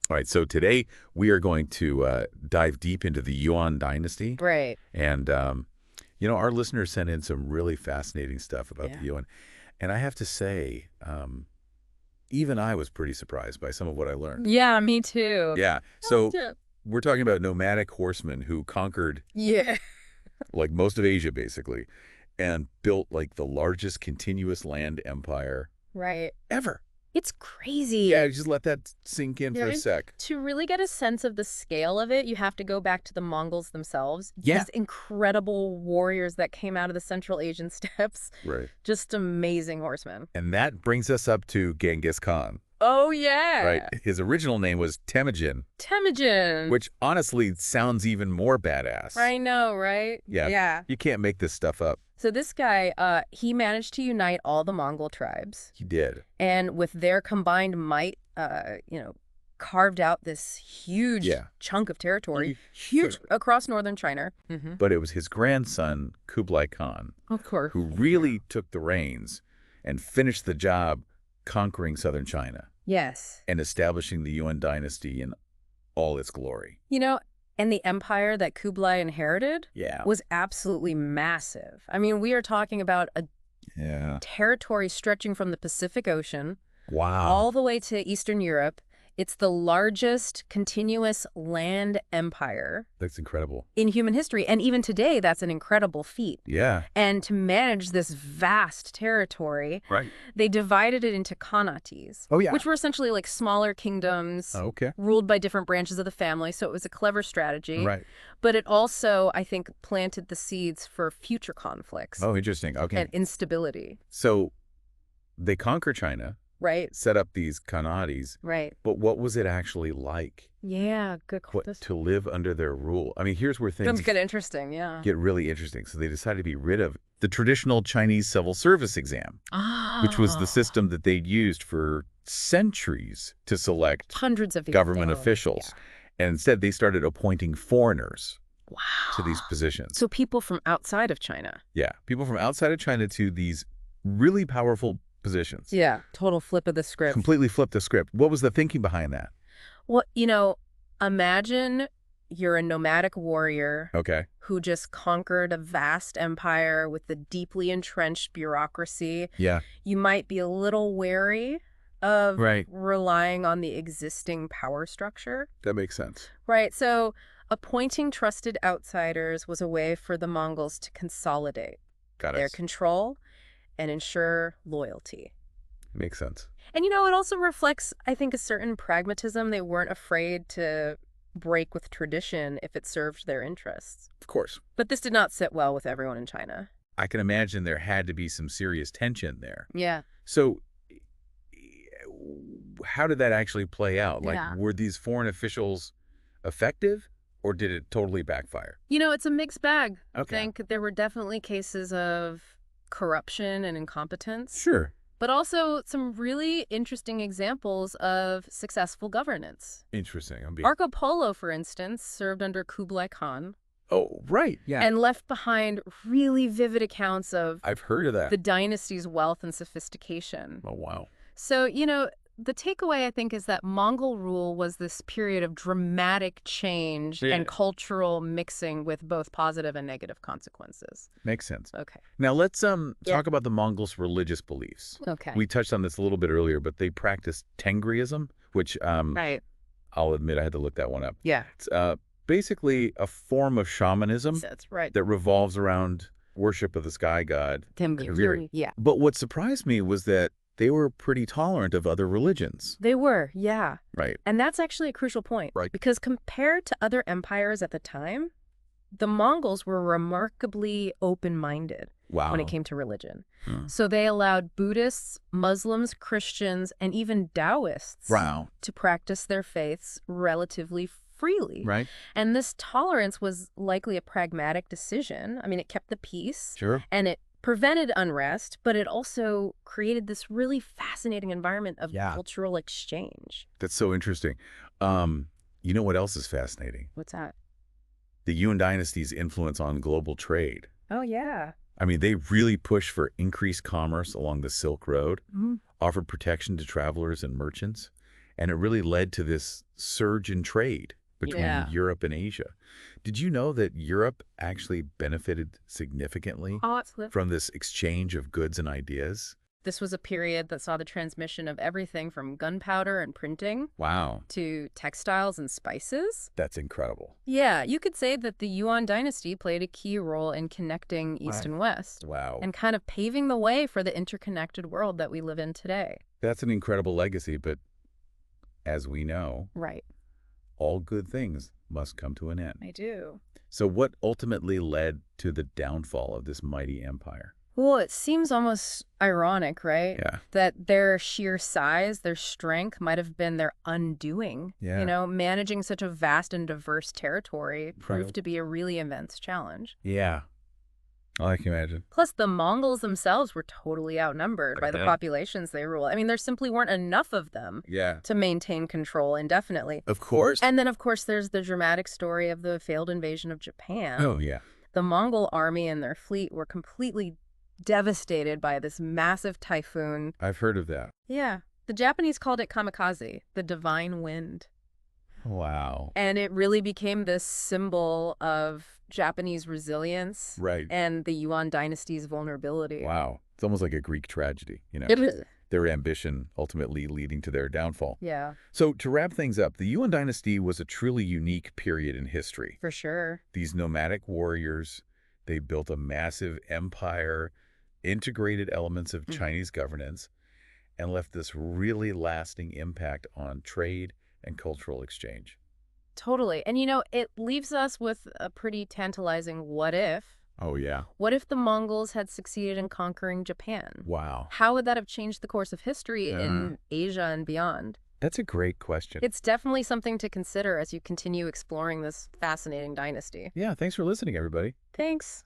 All right, so today we are going to dive deep into the Yuan dynasty. Right. And, our listeners sent in some really fascinating stuff about the Yeah. Yuan. And I have to say, even I was pretty surprised by some of what I learned. Yeah, me too. Yeah. Me So too. we're talking about nomadic horsemen who conquered Yeah. like most of Asia, basically, and built like the largest continuous land empire Right. ever. It's crazy. Yeah, just let that sink in for a and sec. To really get a sense of the scale of it, you have to go back to the Mongols themselves. Yeah. These incredible warriors that came out of the Central Asian steppes. Right. Just amazing horsemen. And that brings us up to Genghis Khan. Oh, yeah. Right. His original name was Temujin, Temujin. which honestly sounds even more badass. I know, right? Yeah. Yeah. You can't make this stuff up. So this guy, he managed to unite all the Mongol tribes. He did. And with their combined might, carved out this huge chunk of territory, huge across northern China. Mm-hmm. But it was his grandson, Kublai Khan, Of course, who really took the reins and finished the job conquering southern China. Yes. And establishing the Yuan dynasty in all its glory. And the empire that Kublai inherited was absolutely massive. I mean, we are talking about a territory stretching from the Pacific Ocean all the way to Eastern Europe. It's the largest continuous land empire. That's incredible. In human history. And even today, that's an incredible feat. Yeah. And to manage this vast territory, they divided it into khanates, which were essentially like smaller kingdoms ruled by different branches of the family. So it was a clever strategy. Right. But it also, I think, planted the seeds for future conflicts. Oh, interesting. Okay. And instability. So they conquer China. Right. Set up these khanates. Right. But what was it actually like? Yeah, good question. To live under their rule? I mean, here's where things get interesting, get really interesting. So they decided to be rid of the traditional Chinese civil service exam, which was the system that they'd used for centuries to select hundreds of government officials. Yeah. And instead, they started appointing foreigners to these positions. So people from outside of China. Yeah, people from outside of China to these really powerful positions. Yeah, total flip of the script. Completely flipped the script. What was the thinking behind that? Well, imagine you're a nomadic warrior who just conquered a vast empire with the deeply entrenched bureaucracy. Yeah. You might be a little wary of relying on the existing power structure. That makes sense. Right. So appointing trusted outsiders was a way for the Mongols to consolidate their control and ensure loyalty. Makes sense. And, it also reflects, I think, a certain pragmatism. They weren't afraid to break with tradition if it served their interests. Of course. But this did not sit well with everyone in China. I can imagine there had to be some serious tension there. Yeah. So how did that actually play out? Like, were these foreign officials effective? Or did it totally backfire? It's a mixed bag. Okay. I think there were definitely cases of corruption and incompetence. Sure. But also some really interesting examples of successful governance. Interesting. Marco Polo, for instance, served under Kublai Khan. Oh, right. Yeah. And left behind really vivid accounts of I've heard of that. The dynasty's wealth and sophistication. Oh, wow. So, the takeaway, I think, is that Mongol rule was this period of dramatic change and cultural mixing with both positive and negative consequences. Makes sense. Okay. Now, let's talk about the Mongols' religious beliefs. Okay. We touched on this a little bit earlier, but they practiced Tengriism, which I'll admit I had to look that one up. Yeah. It's basically a form of shamanism That's right. that revolves around worship of the sky god. Tengri. Yeah. But what surprised me was that they were pretty tolerant of other religions. They were, yeah. Right. And that's actually a crucial point. Right. Because compared to other empires at the time, the Mongols were remarkably open-minded when it came to religion. So they allowed Buddhists, Muslims, Christians, and even Taoists to practice their faiths relatively freely. Right. And this tolerance was likely a pragmatic decision. I mean, it kept the peace. Sure. And it prevented unrest, but it also created this really fascinating environment of cultural exchange. That's so interesting. You know what else is fascinating? What's that? The Yuan dynasty's influence on global trade. Oh, yeah. I mean, they really pushed for increased commerce along the Silk Road, offered protection to travelers and merchants, And it really led to this surge in trade between Europe and Asia. Did you know that Europe actually benefited significantly from this exchange of goods and ideas? This was a period that saw the transmission of everything from gunpowder and printing to textiles and spices. That's incredible. Yeah, you could say that the Yuan dynasty played a key role in connecting East and West. Wow. And kind of paving the way for the interconnected world that we live in today. That's an incredible legacy, but as we know, all good things must come to an end. I do. So what ultimately led to the downfall of this mighty empire? Well, it seems almost ironic, right? Yeah. That their sheer size, their strength might have been their undoing. Yeah. You know, managing such a vast and diverse territory proved to be a really immense challenge. Yeah. I can imagine. Plus, the Mongols themselves were totally outnumbered by the populations they rule. I mean, there simply weren't enough of them to maintain control indefinitely. Of course. And then, of course, there's the dramatic story of the failed invasion of Japan. Oh, yeah. The Mongol army and their fleet were completely devastated by this massive typhoon. I've heard of that. Yeah. The Japanese called it kamikaze, the divine wind. Wow. And it really became this symbol of Japanese resilience and the Yuan dynasty's vulnerability. Wow. It's almost like a Greek tragedy, you know. It is. Their ambition ultimately leading to their downfall. Yeah. So to wrap things up, the Yuan dynasty was a truly unique period in history. For sure. These nomadic warriors, they built a massive empire, integrated elements of Chinese governance, and left this really lasting impact on trade and cultural exchange. Totally. And, you know, it leaves us with a pretty tantalizing what if. Oh, yeah. What if the Mongols had succeeded in conquering Japan? Wow. How would that have changed the course of history in Asia and beyond? That's a great question. It's definitely something to consider as you continue exploring this fascinating dynasty. Yeah, thanks for listening, everybody. Thanks.